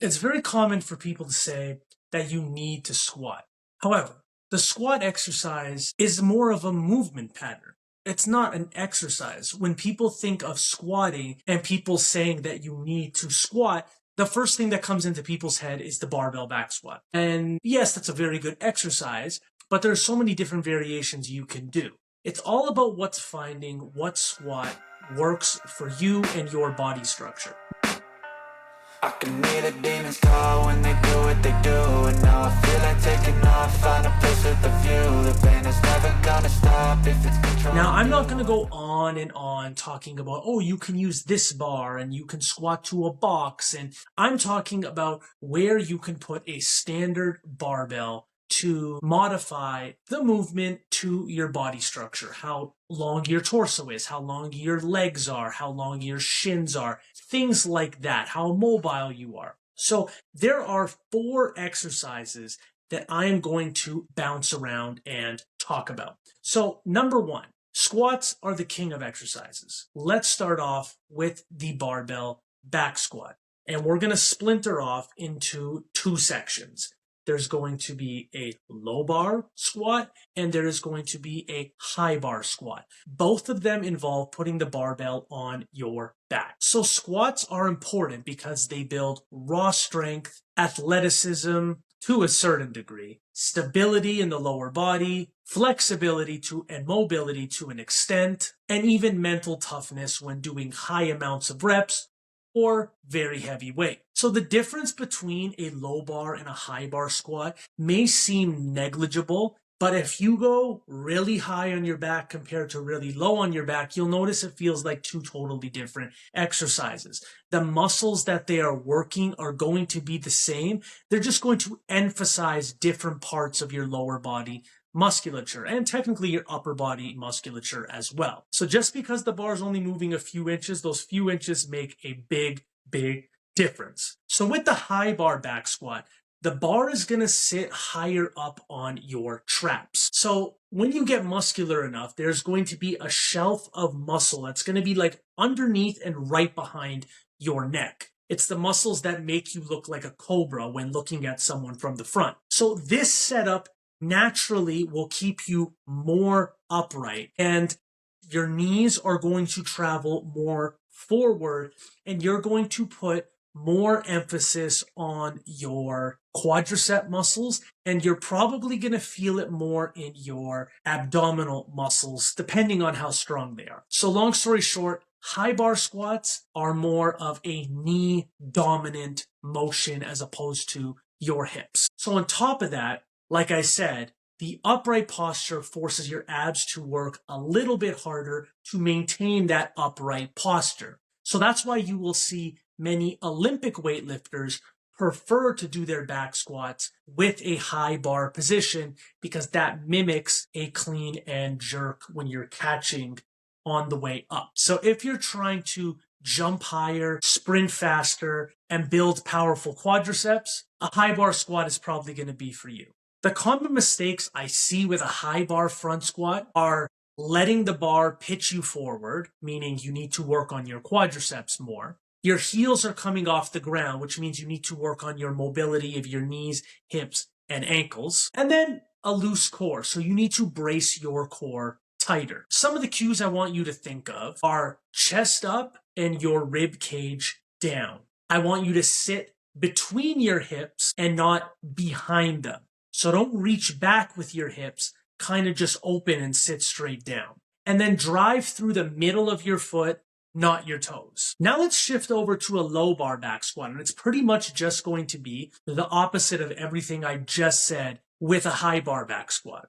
It's very common for people to say that you need to squat. However, the squat exercise is more of a movement pattern. It's not an exercise. When people think of squatting and people saying that you need to squat, the first thing that comes into people's head is the barbell back squat. And yes, that's a very good exercise, but there's so many different variations you can do. It's all about what's finding what squat works for you and your body structure. I can hear the demons call when they do what they do. And now I feel like taking off, find a place with a view. The pain is never gonna stop if it's controlling. Now, I'm not going to go on and on talking about, oh, you can use this bar and you can squat to a box. And I'm talking about where you can put a standard barbell to modify the movement to your body structure, how long your torso is, how long your legs are, how long your shins are, things like that, how mobile you are. So there are 4 exercises that I am going to bounce around and talk about. So number 1, squats are the king of exercises. Let's start off with the barbell back squat. And we're going to splinter off into 2 sections. There's going to be a low bar squat and there is going to be a high bar squat. Both of them involve putting the barbell on your back. So squats are important because they build raw strength, athleticism to a certain degree, stability in the lower body, flexibility and mobility to an extent, and even mental toughness when doing high amounts of reps or very heavy weight. So the difference between a low bar and a high bar squat may seem negligible, but if you go really high on your back compared to really low on your back, you'll notice it feels like 2 totally different exercises. The muscles that they are working are going to be the same. They're just going to emphasize different parts of your lower body musculature and technically your upper body musculature as well. So just because the bar is only moving a few inches, those few inches make a big difference. So with the high bar back squat, the bar is going to sit higher up on your traps. So when you get muscular enough, there's going to be a shelf of muscle that's going to be like underneath and right behind your neck. It's the muscles that make you look like a cobra when looking at someone from the front. So this setup naturally will keep you more upright and your knees are going to travel more forward and you're going to put more emphasis on your quadricep muscles and you're probably going to feel it more in your abdominal muscles depending on how strong they are. So long story short, high bar squats are more of a knee dominant motion as opposed to your hips. So on top of that, like I said, the upright posture forces your abs to work a little bit harder to maintain that upright posture. So that's why you will see many Olympic weightlifters prefer to do their back squats with a high bar position because that mimics a clean and jerk when you're catching on the way up. So if you're trying to jump higher, sprint faster, and build powerful quadriceps, a high bar squat is probably going to be for you. The common mistakes I see with a high bar front squat are letting the bar pitch you forward, meaning you need to work on your quadriceps more. Your heels are coming off the ground, which means you need to work on your mobility of your knees, hips, and ankles. And then a loose core, so you need to brace your core tighter. Some of the cues I want you to think of are chest up and your rib cage down. I want you to sit between your hips and not behind them. So don't reach back with your hips, kind of just open and sit straight down. And then drive through the middle of your foot, not your toes. Now let's shift over to a low bar back squat. And it's pretty much just going to be the opposite of everything I just said with a high bar back squat.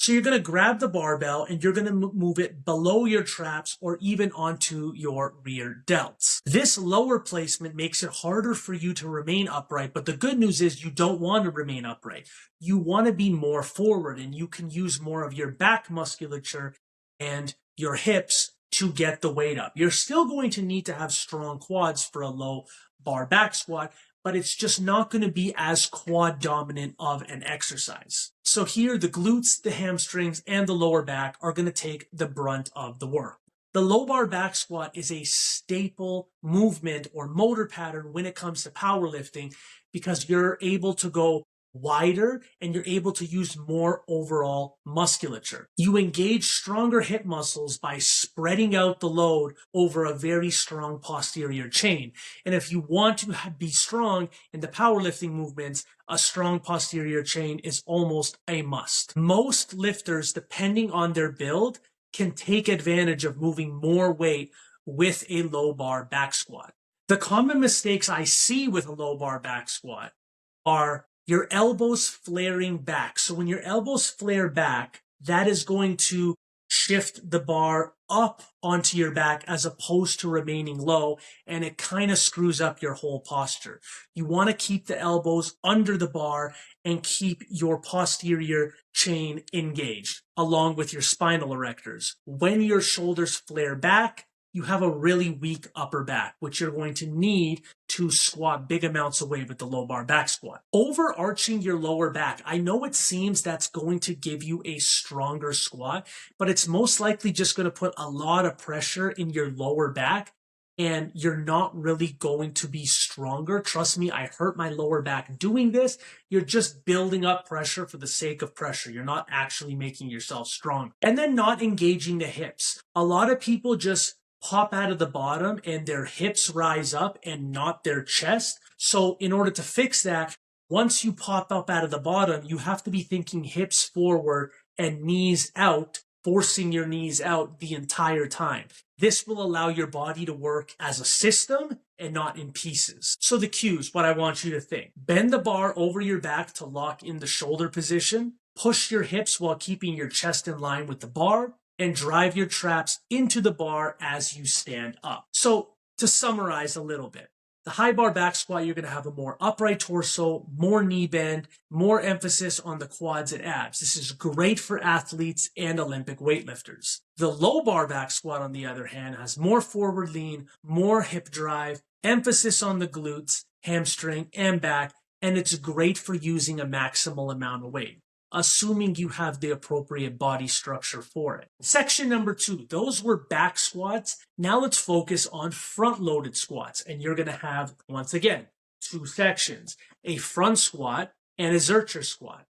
So you're going to grab the barbell and you're going to move it below your traps or even onto your rear delts. This lower placement makes it harder for you to remain upright, but the good news is you don't want to remain upright. You want to be more forward and you can use more of your back musculature and your hips to get the weight up. You're still going to need to have strong quads for a low bar back squat, but it's just not going to be as quad dominant of an exercise. So here, the glutes, the hamstrings, and the lower back are going to take the brunt of the work. The low bar back squat is a staple movement or motor pattern when it comes to powerlifting because you're able to go wider and you're able to use more overall musculature. You engage stronger hip muscles by spreading out the load over a very strong posterior chain. And if you want to be strong in the powerlifting movements, a strong posterior chain is almost a must. Most lifters, depending on their build, can take advantage of moving more weight with a low bar back squat. The common mistakes I see with a low bar back squat are your elbows flaring back. So when your elbows flare back, that is going to shift the bar up onto your back as opposed to remaining low, and it kind of screws up your whole posture. You want to keep the elbows under the bar and keep your posterior chain engaged along with your spinal erectors. When your shoulders flare back, you have a really weak upper back, which you're going to need to squat big amounts of weight with the low bar back squat. Overarching your lower back, I know it seems that's going to give you a stronger squat, but it's most likely just going to put a lot of pressure in your lower back and you're not really going to be stronger. Trust me, I hurt my lower back doing this. You're just building up pressure for the sake of pressure. You're not actually making yourself strong. And then not engaging the hips. A lot of people just pop out of the bottom and their hips rise up and not their chest. So in order to fix that, once you pop up out of the bottom, you have to be thinking hips forward and knees out, forcing your knees out the entire time. This will allow your body to work as a system and not in pieces. So the cues, what I want you to think. Bend the bar over your back to lock in the shoulder position. Push your hips while keeping your chest in line with the bar. And drive your traps into the bar as you stand up. So to summarize a little bit, the high bar back squat, you're going to have a more upright torso, more knee bend, more emphasis on the quads and abs. This is great for athletes and Olympic weightlifters. The low bar back squat, on the other hand, has more forward lean, more hip drive, emphasis on the glutes, hamstring, and back, and it's great for using a maximal amount of weight, assuming you have the appropriate body structure for it. Section number 2, those were back squats. Now let's focus on front-loaded squats. And you're going to have, once again, 2 sections, a front squat and a Zercher squat.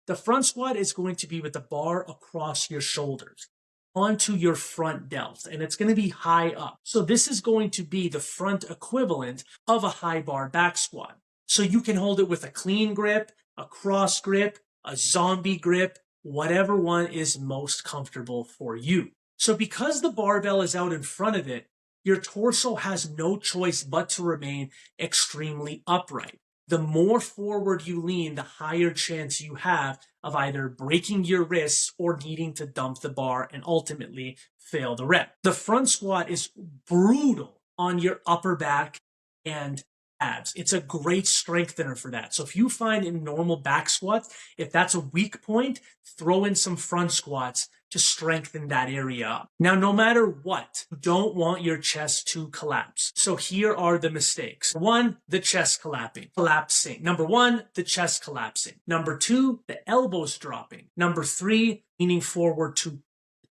The front squat is going to be with the bar across your shoulders onto your front delt, and it's going to be high up. So this is going to be the front equivalent of a high bar back squat. So you can hold it with a clean grip, a cross grip, a zombie grip, whatever one is most comfortable for you. So because the barbell is out in front of it, your torso has no choice but to remain extremely upright. The more forward you lean, the higher chance you have of either breaking your wrists or needing to dump the bar and ultimately fail the rep. The front squat is brutal on your upper back and abs. It's a great strengthener for that. So if you find in normal back squats, if that's a weak point, throw in some front squats to strengthen that area up. Now, no matter what, you don't want your chest to collapse. So here are the mistakes. 1, the chest collapsing. Number 1, the chest collapsing. Number 2, the elbows dropping. Number 3, leaning forward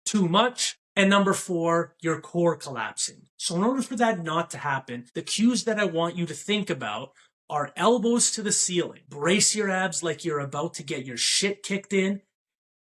too much. And number 4, your core collapsing. So in order for that not to happen, the cues that I want you to think about are elbows to the ceiling. Brace your abs like you're about to get your shit kicked in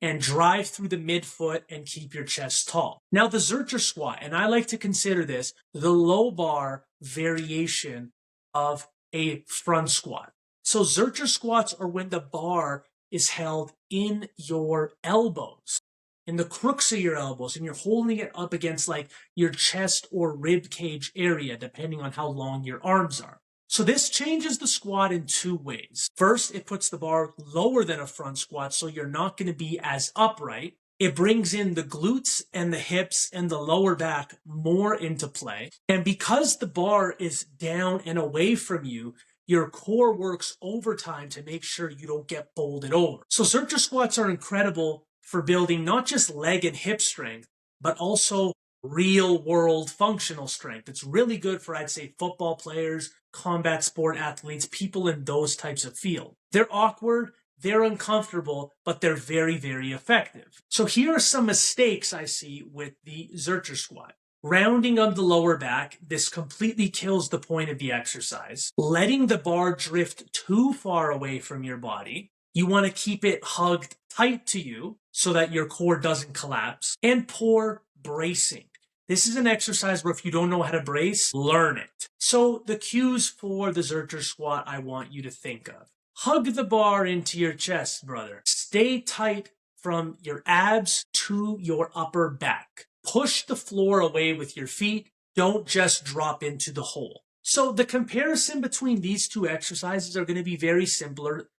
and drive through the midfoot and keep your chest tall. Now the Zercher squat, and I like to consider this the low bar variation of a front squat. So Zercher squats are when the bar is held in your elbows, in the crooks of your elbows, and you're holding it up against like your chest or rib cage area, depending on how long your arms are. So this changes the squat in 2 ways. First, it puts the bar lower than a front squat, so you're not going to be as upright. It brings in the glutes and the hips and the lower back more into play. And because the bar is down and away from you, your core works overtime to make sure you don't get folded over. So Zercher squats are incredible for building not just leg and hip strength, but also real world functional strength. It's really good for, I'd say, football players, combat sport athletes, people in those types of field. They're awkward, they're uncomfortable, but they're very, very effective. So here are some mistakes I see with the Zercher squat. Rounding of the lower back, this completely kills the point of the exercise. Letting the bar drift too far away from your body. You want to keep it hugged tight to you so that your core doesn't collapse. And poor bracing. This is an exercise where if you don't know how to brace, learn it. So the cues for the Zercher squat I want you to think of. Hug the bar into your chest, brother. Stay tight from your abs to your upper back. Push the floor away with your feet. Don't just drop into the hole. So the comparison between these two exercises are going to be very similar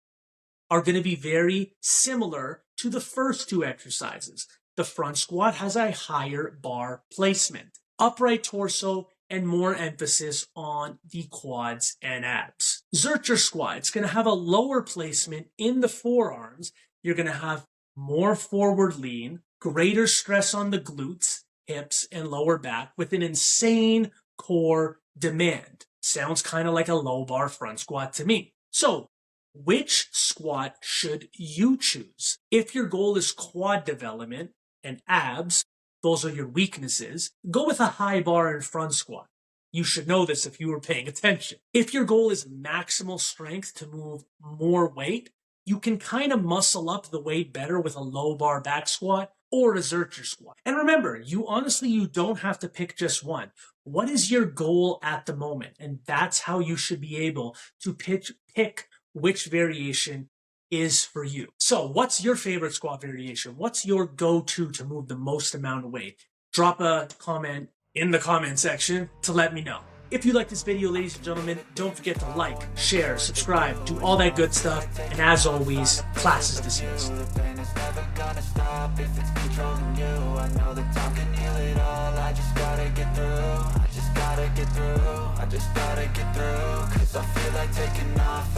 to the first two exercises. The front squat has a higher bar placement, upright torso, and more emphasis on the quads and abs. Zercher squat, it's going to have a lower placement in the forearms. You're going to have more forward lean, greater stress on the glutes, hips, and lower back with an insane core demand. Sounds kind of like a low bar front squat to me. So, which squat should you choose? If your goal is quad development and abs, those are your weaknesses, go with a high bar and front squat. You should know this if you were paying attention. If your goal is maximal strength to move more weight, you can kind of muscle up the weight better with a low bar back squat or a Zercher squat. And remember, you don't have to pick just one. What is your goal at the moment? And that's how you should be able to pick which variation is for you. So what's your favorite squat variation? What's your go-to to move the most amount of weight? Drop a comment in the comment section to let me know. If you like this video, ladies and gentlemen, don't forget to like, share, subscribe, do all that good stuff. And as always, class is dismissed. I just gotta get through, cause I feel like taking off.